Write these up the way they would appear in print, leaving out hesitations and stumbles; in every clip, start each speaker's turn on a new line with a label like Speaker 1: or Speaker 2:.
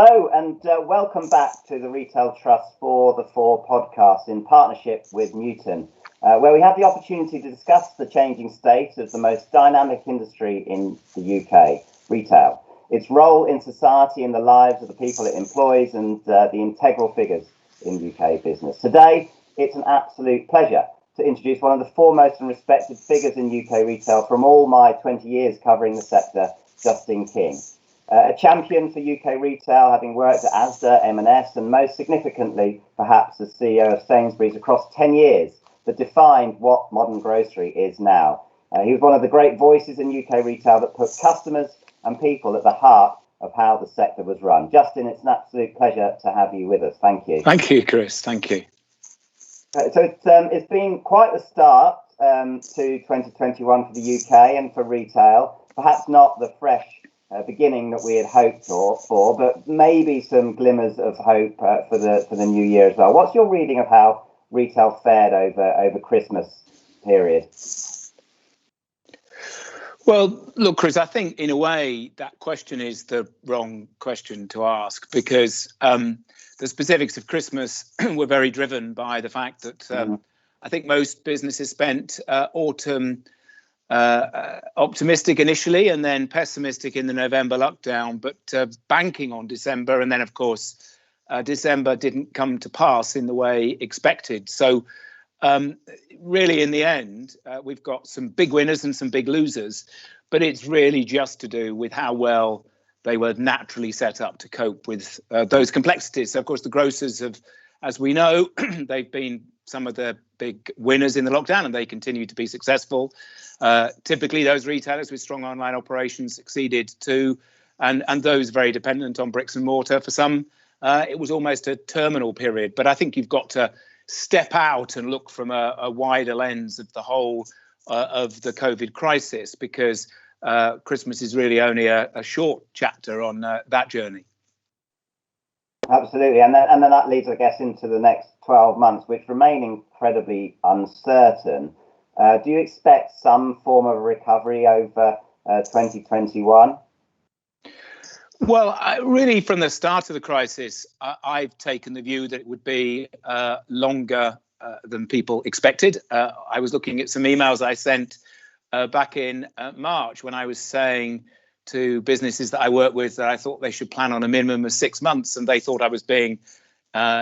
Speaker 1: Hello and welcome back to the Retail Trust for the Four podcast in partnership with Newton, where we have the opportunity to discuss the changing state of the most dynamic industry in the UK, retail, its role in society and the lives of the people it employs and the integral figures in UK business. Today, it's an absolute pleasure to introduce one of the foremost and respected figures in UK retail from all my 20 years covering the sector, Justin King. A champion for UK retail, having worked at Asda, M&S, and most significantly, perhaps as CEO of Sainsbury's across 10 years, that defined what modern grocery is now. He was one of the great voices in UK retail that put customers and people at the heart of how the sector was run. Justin, it's an absolute pleasure to have you with us. Thank you.
Speaker 2: Thank you, Chris. Thank you.
Speaker 1: So it's been quite the start to 2021 for the UK and for retail. Perhaps not the fresh beginning that we had hoped for, but maybe some glimmers of hope for the new year as well. What's your reading of how retail fared over Christmas period?
Speaker 2: Well, look, Chris, I think in a way that question is the wrong question to ask because the specifics of Christmas were very driven by the fact that I think most businesses spent autumn optimistic initially and then pessimistic in the November lockdown, but banking on December. And then, of course, December didn't come to pass in the way expected. So really, in the end, we've got some big winners and some big losers, but it's really just to do with how well they were naturally set up to cope with those complexities. So, of course, the grocers have, as we know, they've been some of the big winners in the lockdown and they continue to be successful. Typically, those retailers with strong online operations succeeded too, and those very dependent on bricks and mortar. For some, it was almost a terminal period. But I think you've got to step out and look from a wider lens of the whole of the COVID crisis, because Christmas is really only a short chapter on that journey.
Speaker 1: Absolutely. And then that leads, I guess, into the next 12 months, which remain incredibly uncertain. Do you expect some form of recovery over 2021?
Speaker 2: Well, really, from the start of the crisis, I've taken the view that it would be longer than people expected. I was looking at some emails I sent back in March when I was saying to businesses that I work with that I thought they should plan on a minimum of 6 months, and they thought I was being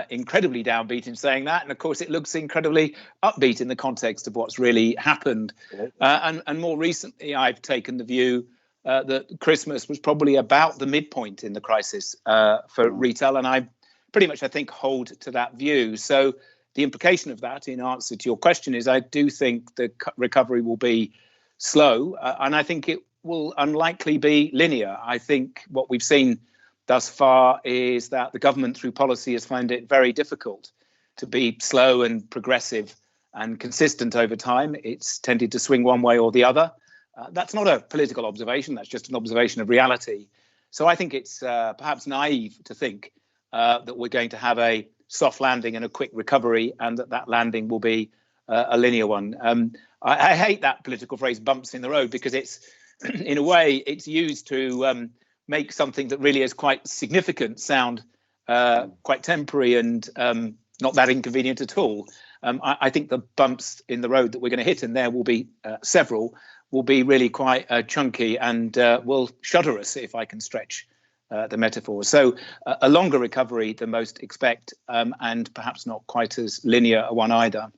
Speaker 2: incredibly downbeat in saying that. And of course, it looks incredibly upbeat in the context of what's really happened. And more recently, I've taken the view that Christmas was probably about the midpoint in the crisis for retail. And I pretty much, I think, hold to that view. So the implication of that, in answer to your question, is I do think the recovery will be slow, and I think it will unlikely be linear. I think what we've seen thus far is that the government, through policy, has found it very difficult to be slow and progressive and consistent over time. It's tended to swing one way or the other. That's not a political observation. That's just an observation of reality. So I think it's perhaps naive to think that we're going to have a soft landing and a quick recovery, and that landing will be a linear one. I hate that political phrase, bumps in the road, because it's, in a way, it's used to make something that really is quite significant sound quite temporary and not that inconvenient at all. I think the bumps in the road that we're going to hit, and there will be several, will be really quite chunky and will shudder us, if I can stretch the metaphor. So a longer recovery than most expect, and perhaps not quite as linear a one either.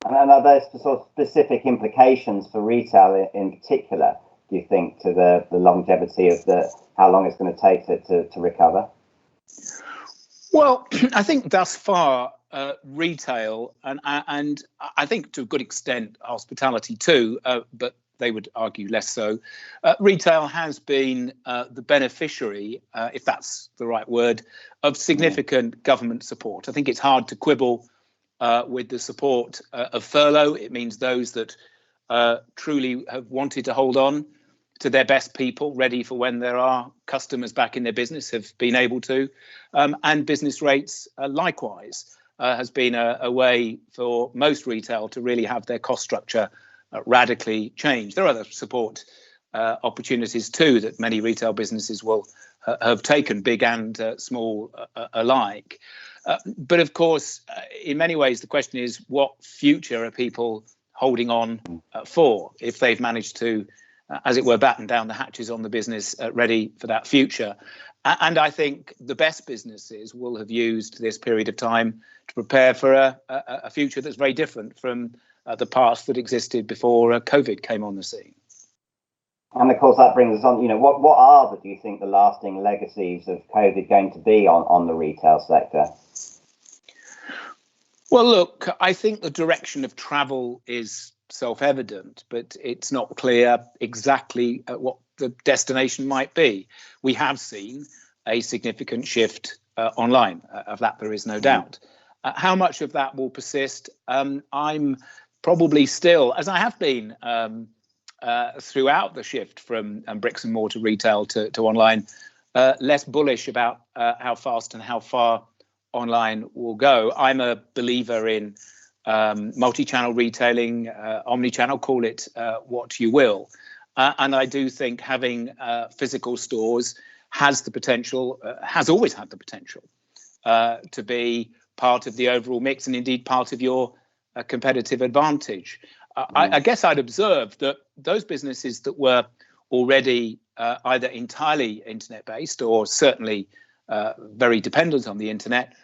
Speaker 1: And are there sort of specific implications for retail in particular, do you think, to the longevity of how long it's going to take to recover?
Speaker 2: Well, I think thus far, retail and I think to a good extent hospitality too, but they would argue less so. Retail has been the beneficiary, if that's the right word, of significant government support. I think it's hard to quibble with the support of furlough. It means those that truly have wanted to hold on to their best people, ready for when there are customers back in their business, have been able to. And business rates, likewise, has been a way for most retail to really have their cost structure radically changed. There are other support opportunities too that many retail businesses will have taken, big and small alike. But of course, in many ways, the question is, what future are people holding on for if they've managed to, as it were, batten down the hatches on the business ready for that future? And I think the best businesses will have used this period of time to prepare for a future that's very different from the past that existed before COVID came on the scene.
Speaker 1: And of course, that brings us on, what are do you think, the lasting legacies of COVID going to be on the retail sector?
Speaker 2: Well, look, I think the direction of travel is self-evident, but it's not clear exactly what the destination might be. We have seen a significant shift online. Of that, there is no doubt. How much of that will persist? I'm probably still, as I have been throughout the shift from bricks and mortar retail to online, less bullish about how fast and how far online will go. I'm a believer in multi-channel retailing, omni-channel, call it what you will. And I do think having physical stores has the potential, has always had the potential to be part of the overall mix and indeed part of your competitive advantage. I guess I'd observe that those businesses that were already either entirely internet-based or certainly very dependent on the internet,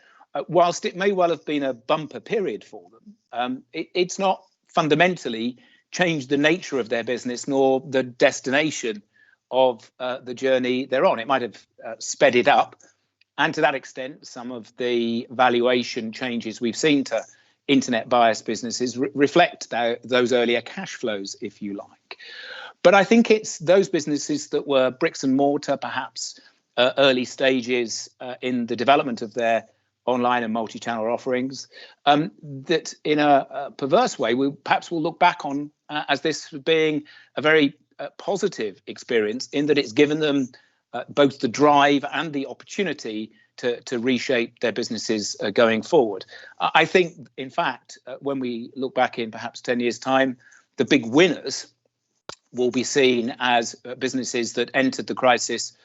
Speaker 2: whilst it may well have been a bumper period for them, it's not fundamentally changed the nature of their business nor the destination of the journey they're on. It might have sped it up. And to that extent, some of the valuation changes we've seen to internet biased businesses reflect those earlier cash flows, if you like. But I think it's those businesses that were bricks and mortar, perhaps early stages in the development of their online and multi-channel offerings, that in a perverse way, we perhaps will look back on as this being a very positive experience, in that it's given them both the drive and the opportunity to reshape their businesses going forward. I think, in fact, when we look back in perhaps 10 years' time, the big winners will be seen as businesses that entered the crisis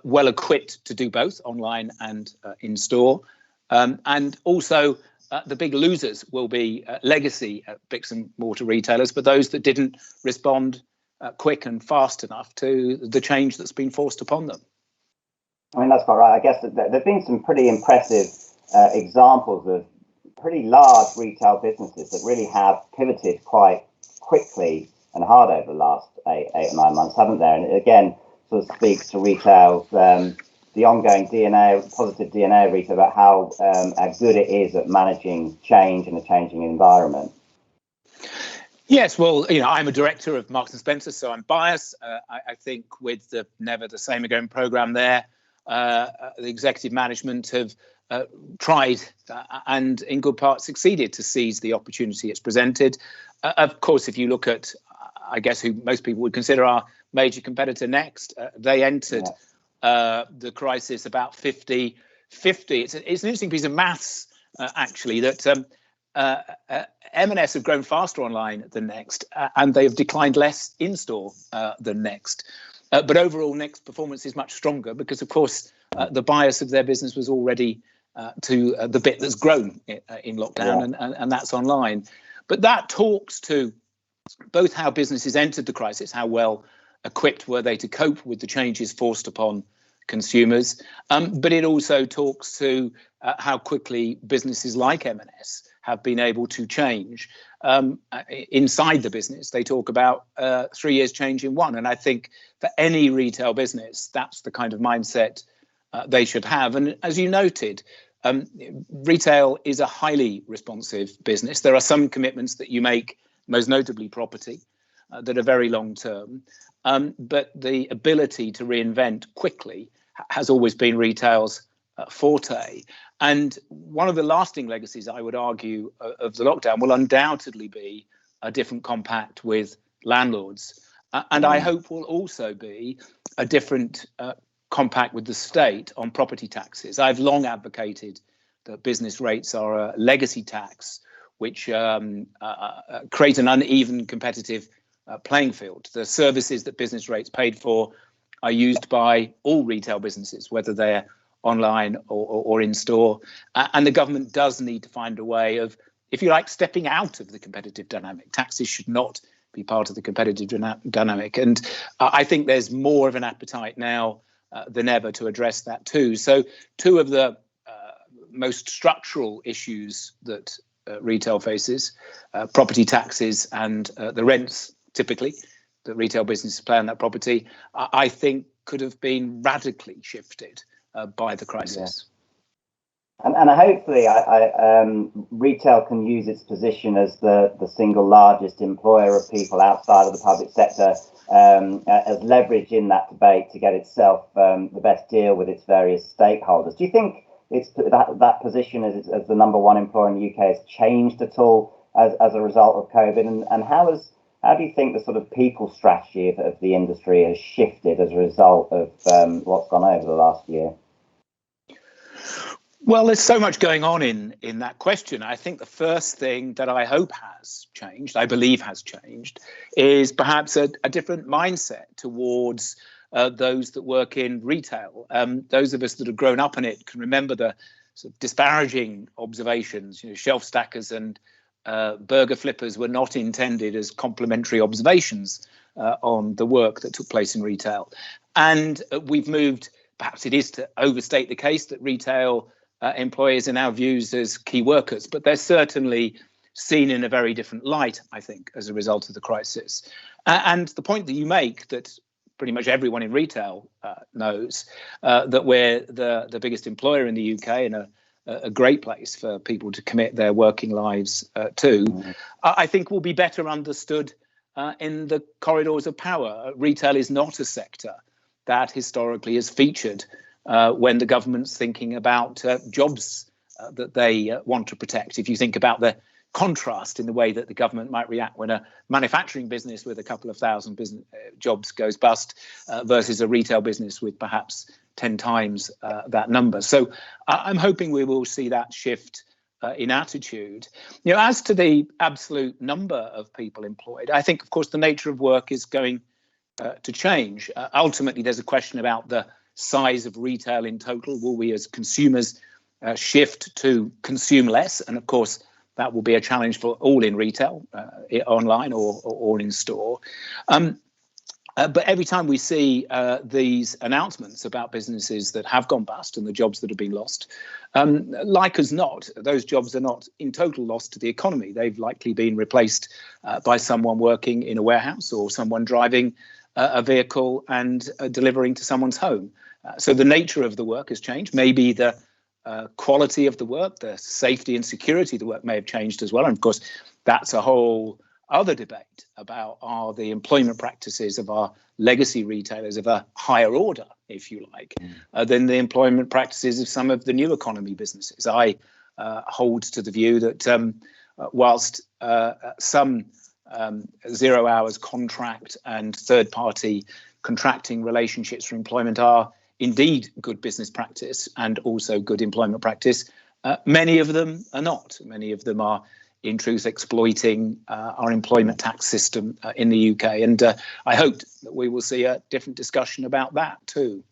Speaker 2: well equipped to do both online and in store. And also the big losers will be legacy bricks and mortar retailers, but those that didn't respond quick and fast enough to the change that's been forced upon them.
Speaker 1: I mean, that's quite right. I guess that there have been some pretty impressive examples of pretty large retail businesses that really have pivoted quite quickly and hard over the last 8 or 9 months, haven't there? And it again sort of speaks to retail's the ongoing positive DNA of retail, about how good it is at managing change in a changing environment.
Speaker 2: Yes, well, I'm a director of Marks and Spencer, so I'm biased. I think with the Never the Same Again program there, the executive management have tried and in good part succeeded to seize the opportunity it's presented. Of course, if you look at, I guess, who most people would consider our major competitor Next, they entered the crisis about 50-50. It's an interesting piece of maths, actually, that M&S have grown faster online than Next, and they have declined less in-store than Next. But overall, Next performance is much stronger because, of course, the bias of their business was already to the bit that's grown in lockdown, and that's online. But that talks to both how businesses entered the crisis, how well equipped were they to cope with the changes forced upon consumers, but it also talks to how quickly businesses like M&S have been able to change. Inside the business, they talk about 3 years change in one. And I think for any retail business, that's the kind of mindset they should have. And as you noted, retail is a highly responsive business. There are some commitments that you make, most notably property, that are very long term. But the ability to reinvent quickly has always been retail's forte. And one of the lasting legacies, I would argue, of the lockdown will undoubtedly be a different compact with landlords. And I hope will also be a different compact with the state on property taxes. I've long advocated that business rates are a legacy tax, which create an uneven competitive playing field. The services that business rates paid for are used by all retail businesses, whether they're online or in store. And the government does need to find a way of, if you like, stepping out of the competitive dynamic. Taxes should not be part of the competitive dynamic. And I think there's more of an appetite now than ever to address that too. So two of the most structural issues that retail faces, property taxes and the rents, typically, that retail businesses pay on that property, I think could have been radically shifted by the crisis.
Speaker 1: Yeah. And hopefully retail can use its position as the single largest employer of people outside of the public sector as leverage in that debate to get itself the best deal with its various stakeholders. Do you think it's that position as the number one employer in the UK has changed at all as a result of COVID? And how do you think the sort of people strategy of the industry has shifted as a result of what's gone over the last year?
Speaker 2: Well, there's so much going on in that question. I think the first thing that I hope has changed, I believe has changed, is perhaps a different mindset towards those that work in retail. Those of us that have grown up in it can remember the sort of disparaging observations. Shelf stackers and burger flippers were not intended as complimentary observations on the work that took place in retail. And we've moved, perhaps it is to overstate the case, that retail employees are now viewed as key workers, but they're certainly seen in a very different light, I think, as a result of the crisis. And the point that you make, that pretty much everyone in retail knows, that we're the biggest employer in the UK and a great place for people to commit their working lives to, I think will be better understood in the corridors of power. Retail is not a sector that historically has featured when the government's thinking about jobs that they want to protect. If you think about the contrast in the way that the government might react when a manufacturing business with a couple of thousand jobs goes bust versus a retail business with perhaps 10 times that number. So I'm hoping we will see that shift in attitude. As to the absolute number of people employed, I think, of course, the nature of work is going to change. Ultimately, there's a question about the size of retail in total. Will we as consumers shift to consume less? And of course, that will be a challenge for all in retail, online or in store. But every time we see these announcements about businesses that have gone bust and the jobs that have been lost, like as not, those jobs are not in total loss to the economy. They've likely been replaced by someone working in a warehouse or someone driving a vehicle and delivering to someone's home. So the nature of the work has changed. Maybe the quality of the work, the safety and security of the work may have changed as well. And of course, that's a whole other debate about, are the employment practices of our legacy retailers of a higher order, if you like, than the employment practices of some of the new economy businesses. I hold to the view that whilst some 0 hours contract and third party contracting relationships for employment are indeed good business practice and also good employment practice, many of them are not. Many of them are, in truth, exploiting our employment tax system in the UK. And I hope that we will see a different discussion about that too.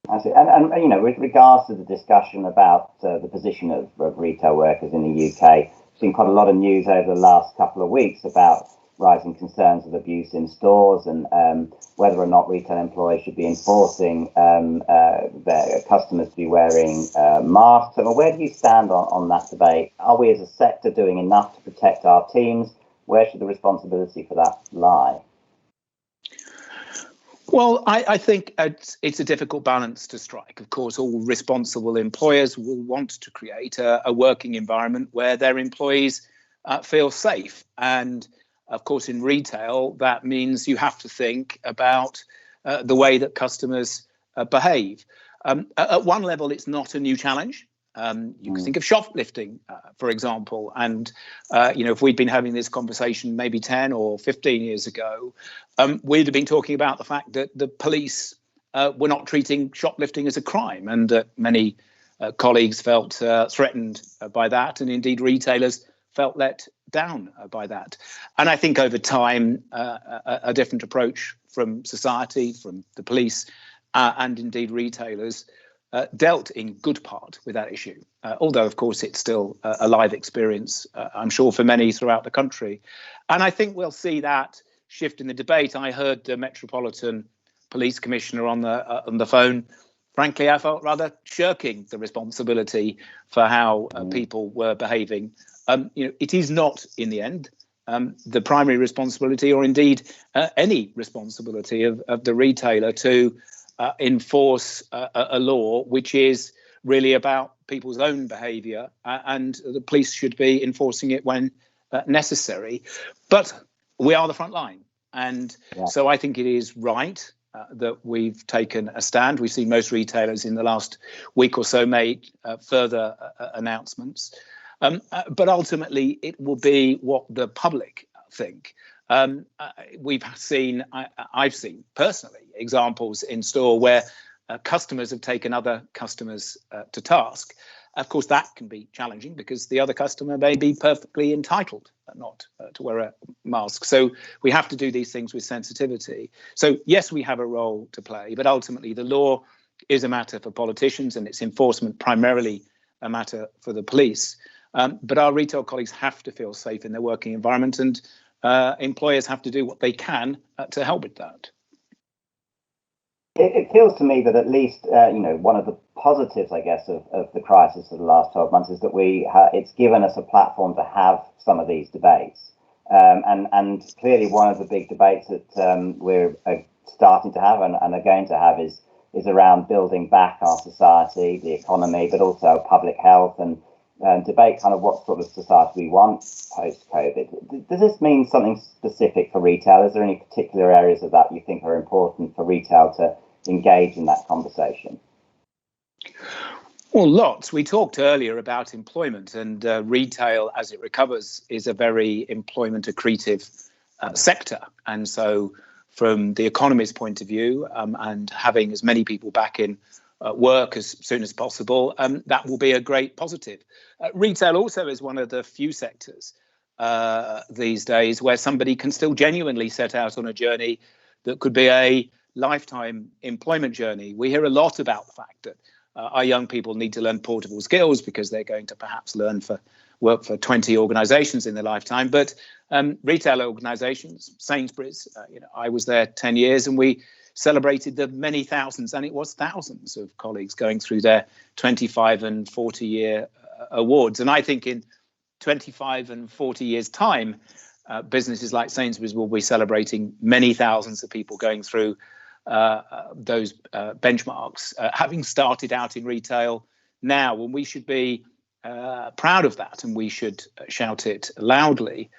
Speaker 1: I see. And with regards to the discussion about the position of retail workers in the UK, we've seen quite a lot of news over the last couple of weeks about rising concerns of abuse in stores and whether or not retail employees should be enforcing their customers to be wearing masks. So where do you stand on that debate? Are we as a sector doing enough to protect our teams? Where should the responsibility for that lie?
Speaker 2: Well, I think it's a difficult balance to strike. Of course, all responsible employers will want to create a working environment where their employees feel safe. And of course, in retail, that means you have to think about the way that customers behave. At one level, it's not a new challenge. You can think of shoplifting, for example. And, if we'd been having this conversation maybe 10 or 15 years ago, we'd have been talking about the fact that the police were not treating shoplifting as a crime, and that many colleagues felt threatened by that. And indeed, retailers felt let down by that. And I think over time, a different approach from society, from the police, and indeed retailers dealt in good part with that issue. Although, of course, it's still a live experience, I'm sure, for many throughout the country. And I think we'll see that shift in the debate. I heard the Metropolitan Police Commissioner on the phone. Frankly, I felt rather shirking the responsibility for how people were behaving. It is not, in the end, the primary responsibility, or indeed any responsibility of the retailer to enforce a law which is really about people's own behaviour, and the police should be enforcing it when necessary. But we are the front line, and so I think it is right that we've taken a stand. We've seen most retailers in the last week or so make further announcements. But ultimately, it will be what the public think. I've seen personally examples in store where customers have taken other customers to task. Of course, that can be challenging because the other customer may be perfectly entitled not to wear a mask. So we have to do these things with sensitivity. So yes, we have a role to play, but ultimately the law is a matter for politicians and its enforcement primarily a matter for the police. But our retail colleagues have to feel safe in their working environment, and employers have to do what they can to help with that.
Speaker 1: It feels to me that at least, one of the positives, I guess, of the crisis of the last 12 months is that it's given us a platform to have some of these debates. And clearly one of the big debates that we're starting to have and are going to have is around building back our society, the economy, but also public health, and debate kind of what sort of society we want post-COVID. Does this mean something specific for retail? Is there any particular areas of that you think are important for retail to engage in that conversation?
Speaker 2: Well, lots. We talked earlier about employment, and retail, as it recovers, is a very employment accretive sector. And so from the economy's point of view, and having as many people back in work as soon as possible, that will be a great positive. Retail also is one of the few sectors these days where somebody can still genuinely set out on a journey that could be a lifetime employment journey. We hear a lot about the fact that our young people need to learn portable skills because they're going to perhaps work for 20 organizations in their lifetime. But retail organizations, Sainsbury's, I was there 10 years and we celebrated the many thousands, and it was thousands of colleagues going through their 25 and 40 year awards. And I think in 25 and 40 years time, businesses like Sainsbury's will be celebrating many thousands of people going through those benchmarks, having started out in retail now, and we should be proud of that, and we should shout it loudly.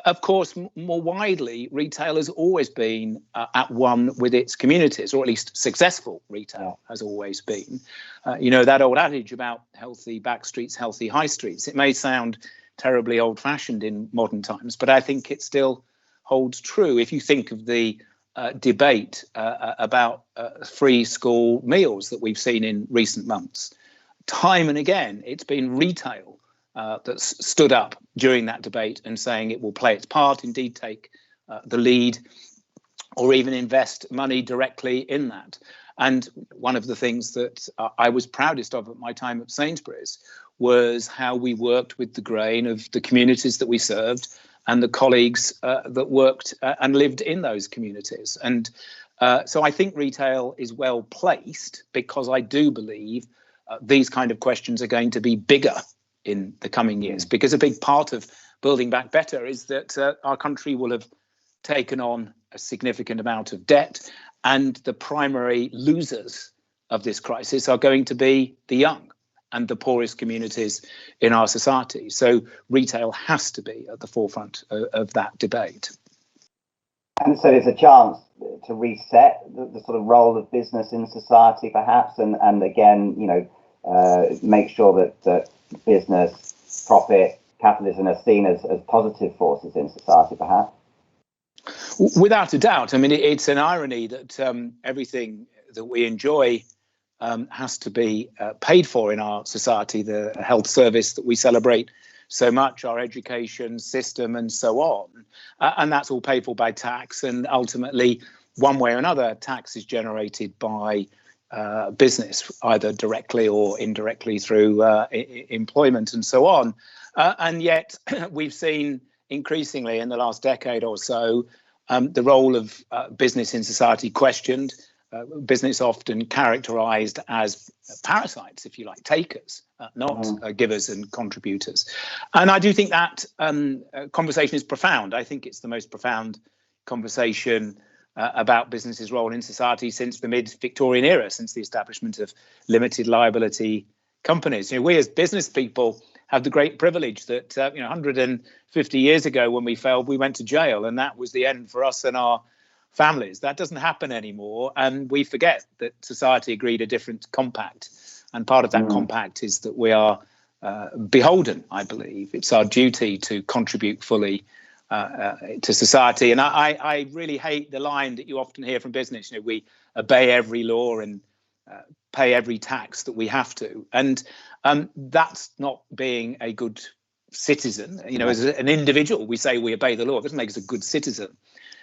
Speaker 2: Of course, more widely, retail has always been at one with its communities, or at least successful retail has always been. That old adage about healthy back streets, healthy high streets, it may sound terribly old-fashioned in modern times, but I think it still holds true. If you think of the debate about free school meals that we've seen in recent months, time and again, it's been retail that's stood up during that debate and saying it will play its part, indeed take the lead, or even invest money directly in that. And one of the things that I was proudest of at my time at Sainsbury's was how we worked with the grain of the communities that we served and the colleagues that worked and lived in those communities. And so I think retail is well placed, because I do believe these kind of questions are going to be bigger in the coming years, because a big part of building back better is that our country will have taken on a significant amount of debt, and the primary losers of this crisis are going to be the young and the poorest communities in our society. So retail has to be at the forefront of that debate.
Speaker 1: And so there's a chance to reset the sort of role of business in society, perhaps, and again, make sure that business, profit, capitalism are seen as positive forces in society, perhaps?
Speaker 2: Without a doubt. I mean, it's an irony that everything that we enjoy has to be paid for in our society. The health service that we celebrate so much, our education system and so on. And that's all paid for by tax. And ultimately, one way or another, tax is generated by business, either directly or indirectly through employment and so on. And yet we've seen increasingly in the last decade or so the role of business in society questioned, business often characterized as parasites, if you like, takers, not givers and contributors. And I do think that conversation is profound. I think it's the most profound conversation about business's role in society since the mid-Victorian era, since the establishment of limited liability companies. We as business people have the great privilege that 150 years ago when we failed, we went to jail, and that was the end for us and our families. That doesn't happen anymore, and we forget that society agreed a different compact, and part of that compact is that we are beholden, I believe. It's our duty to contribute fully to society. And I really hate the line that you often hear from business. We obey every law and pay every tax that we have to. And that's not being a good citizen. As an individual, we say we obey the law. It doesn't make us a good citizen.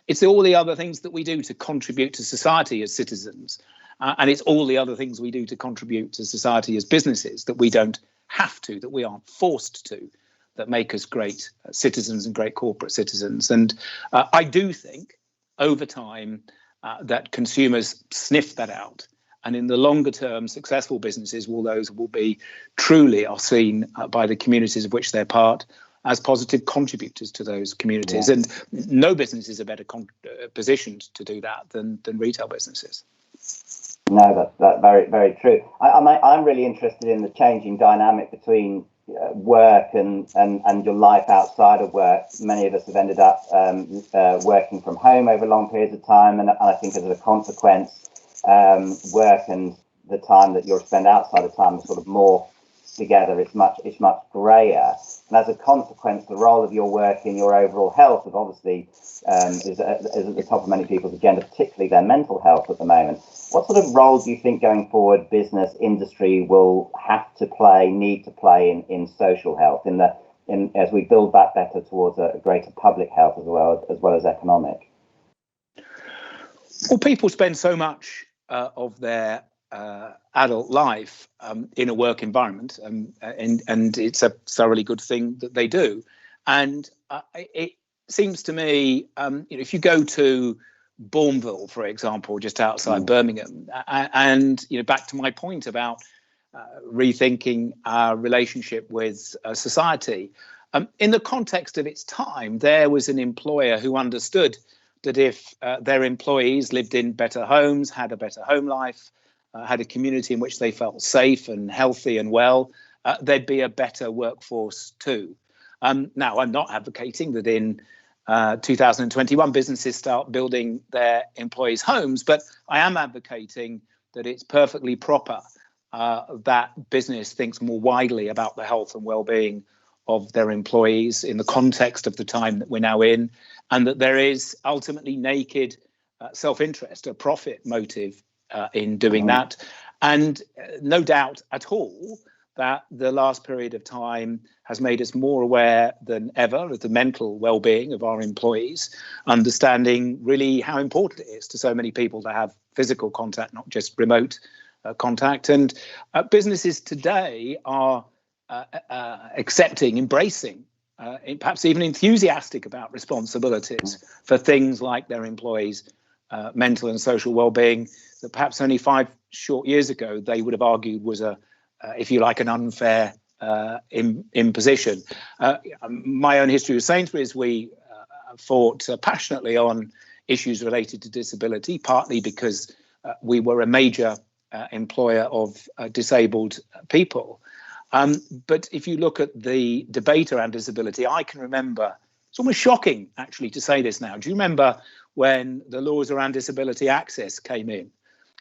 Speaker 2: It's all the other things that we do to contribute to society as citizens. And it's all the other things we do to contribute to society as businesses that we don't have to, that we aren't forced to, that make us great citizens and great corporate citizens. And I do think over time that consumers sniff that out. And in the longer term, successful businesses will be truly are seen by the communities of which they're part as positive contributors to those communities. Yeah. And no business is a better positioned to do that than retail businesses.
Speaker 1: No, that's very, very true. I'm really interested in the changing dynamic between work and your life outside of work. Many of us have ended up working from home over long periods of time, and I think as a consequence, work and the time that you'll spend outside of time is sort of more together. It's much grayer, and as a consequence, the role of your work in your overall health is obviously is at the top of many people's agenda, particularly their mental health at the moment. What sort of role do you think going forward business industry will need to play in social health, as we build back better towards a greater public health as well as economic?
Speaker 2: Well, people spend so much of their adult life in a work environment, and it's a thoroughly good thing that they do. And it seems to me, if you go to Bourneville, for example, just outside Birmingham, and back to my point about rethinking our relationship with society, in the context of its time, there was an employer who understood that if their employees lived in better homes, had a better home life, had a community in which they felt safe and healthy and well, there'd be a better workforce too. Now, I'm not advocating that in 2021 businesses start building their employees' homes, but I am advocating that it's perfectly proper that business thinks more widely about the health and well-being of their employees in the context of the time that we're now in, and that there is ultimately naked self-interest, a profit motive in doing that. And no doubt at all that the last period of time has made us more aware than ever of the mental well-being of our employees, understanding really how important it is to so many people to have physical contact, not just remote contact. And businesses today are accepting, embracing, perhaps even enthusiastic about responsibilities for things like their employees' mental and social well-being that perhaps only 5 short years ago they would have argued was if you like, an unfair imposition. My own history with Sainsbury's, we fought passionately on issues related to disability, partly because we were a major employer of disabled people. But if you look at the debate around disability, I can remember, it's almost shocking actually to say this now. Do you remember when the laws around disability access came in?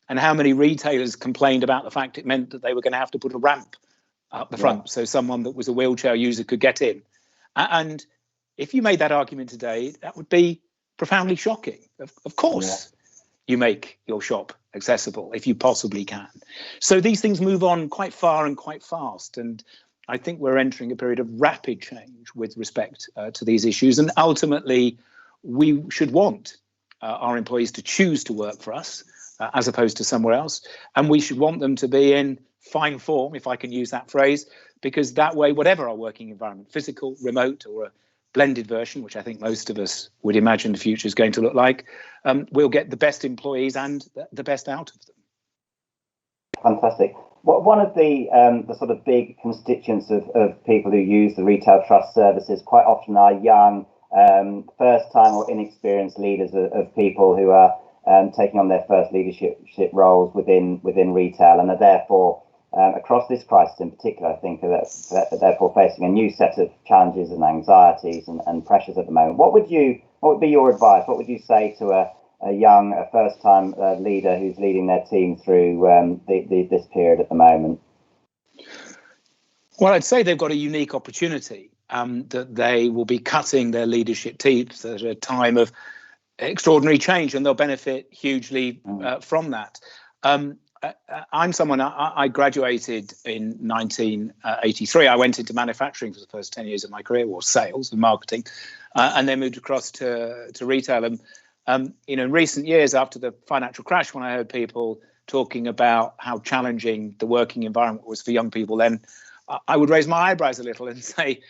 Speaker 2: And how many retailers complained about the fact it meant that they were going to have to put a ramp up the front so someone that was a wheelchair user could get in. And if you made that argument today, that would be profoundly shocking. Of course, you make your shop accessible if you possibly can. So these things move on quite far and quite fast. And I think we're entering a period of rapid change with respect to these issues. And ultimately, we should want our employees to choose to work for us as opposed to somewhere else. And we should want them to be in fine form, if I can use that phrase, because that way, whatever our working environment, physical, remote, or a blended version, which I think most of us would imagine the future is going to look like, we'll get the best employees and the best out of them.
Speaker 1: Fantastic. Well, one of the sort of big constituents of people who use the retail trust services quite often are young, first-time or inexperienced leaders of people who are taking on their first leadership roles within retail, and are therefore, across this crisis in particular, I think are therefore facing a new set of challenges and anxieties and pressures at the moment. What would be your advice? What would you say to a first-time leader who's leading their team through this period at the moment?
Speaker 2: Well, I'd say they've got a unique opportunity, that they will be cutting their leadership teeth at a time of extraordinary change, and they'll benefit hugely from that. I'm someone, I graduated in 1983. I went into manufacturing for the first 10 years of my career, or sales and marketing, and then moved across to retail. And in recent years, after the financial crash, when I heard people talking about how challenging the working environment was for young people, then I would raise my eyebrows a little and say,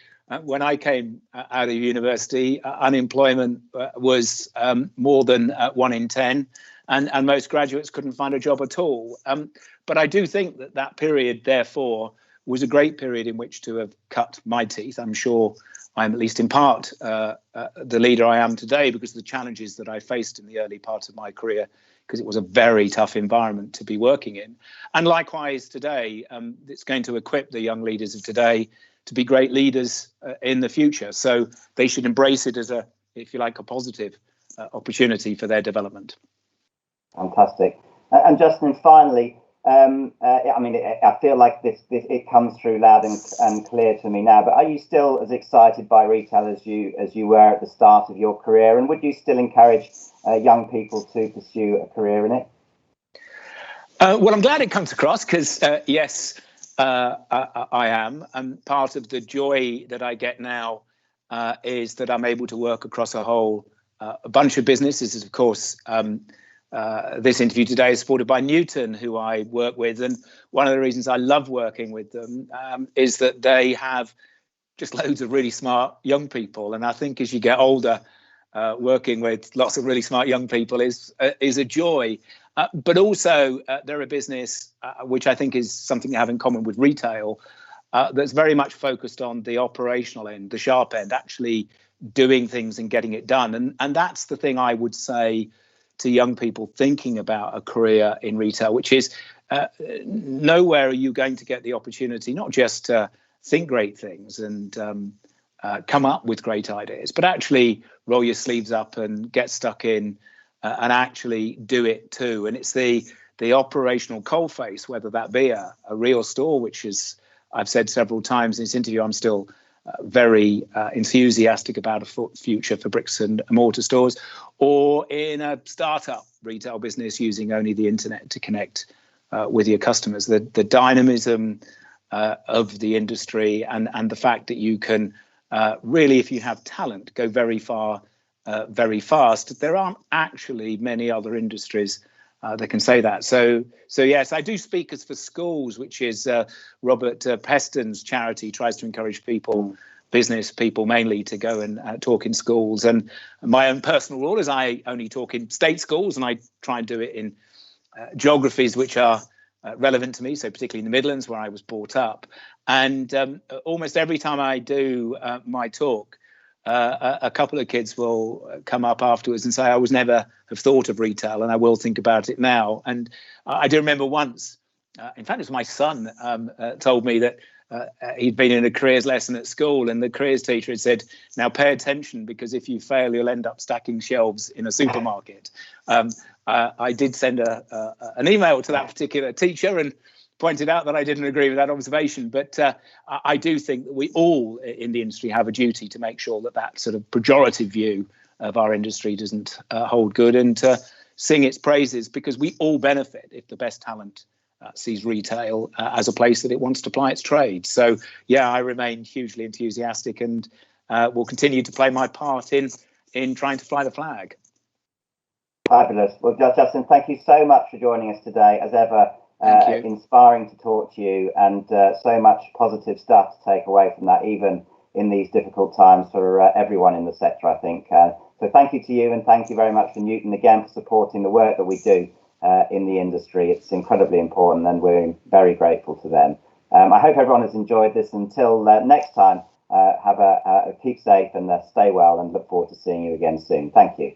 Speaker 2: when I came out of university, unemployment was more than 1 in 10, and most graduates couldn't find a job at all. But I do think that period, therefore, was a great period in which to have cut my teeth. I'm sure I'm, at least in part, the leader I am today because of the challenges that I faced in the early part of my career, because it was a very tough environment to be working in. And likewise today, it's going to equip the young leaders of today to be great leaders in the future. So they should embrace it as a, if you like, a positive opportunity for their development.
Speaker 1: Fantastic. And Justin, finally, I feel like this it comes through loud and clear to me now, but are you still as excited by retail as you were at the start of your career? And would you still encourage young people to pursue a career in it?
Speaker 2: Well, I'm glad it comes across because, yes, I am. And part of the joy that I get now is that I'm able to work across a bunch of businesses. Of course, this interview today is supported by Newton, who I work with. And one of the reasons I love working with them is that they have just loads of really smart young people. And I think as you get older, working with lots of really smart young people is a joy. But also they're a business which I think is something they have in common with retail, that's very much focused on the operational end, the sharp end, actually doing things and getting it done. And that's the thing I would say to young people thinking about a career in retail, which is nowhere are you going to get the opportunity not just to think great things and come up with great ideas, but actually roll your sleeves up and get stuck in and actually do it too. And it's the operational coalface, whether that be a real store, which is, I've said several times in this interview, I'm still very enthusiastic about a future for bricks and mortar stores, or in a startup retail business using only the internet to connect with your customers. The dynamism of the industry and the fact that you can really, if you have talent, go very far, very fast. There aren't actually many other industries that can say that. So yes, I do speakers for schools, which is Robert Peston's charity, tries to encourage business people mainly, to go and talk in schools. And my own personal rule is I only talk in state schools, and I try and do it in geographies which are relevant to me, so particularly in the Midlands where I was brought up. And almost every time I do my talk, a couple of kids will come up afterwards and say, I was never have thought of retail, and I will think about it now. And I do remember once, in fact, it was my son told me that he'd been in a careers lesson at school, and the careers teacher had said, now pay attention, because if you fail, you'll end up stacking shelves in a supermarket. I did send an email to that particular teacher and pointed out that I didn't agree with that observation. But I do think that we all in the industry have a duty to make sure that sort of pejorative view of our industry doesn't hold good, and to sing its praises, because we all benefit if the best talent sees retail as a place that it wants to ply its trade. So, yeah, I remain hugely enthusiastic and will continue to play my part in trying to fly the flag.
Speaker 1: Fabulous. Well, Justin, thank you so much for joining us today. As ever, inspiring to talk to you, and so much positive stuff to take away from that, even in these difficult times for everyone in the sector, I think. So thank you to you, and thank you very much for Newton again for supporting the work that we do in the industry. It's incredibly important, and we're very grateful to them. I hope everyone has enjoyed this. Until next time, keep safe and stay well, and look forward to seeing you again soon. Thank you.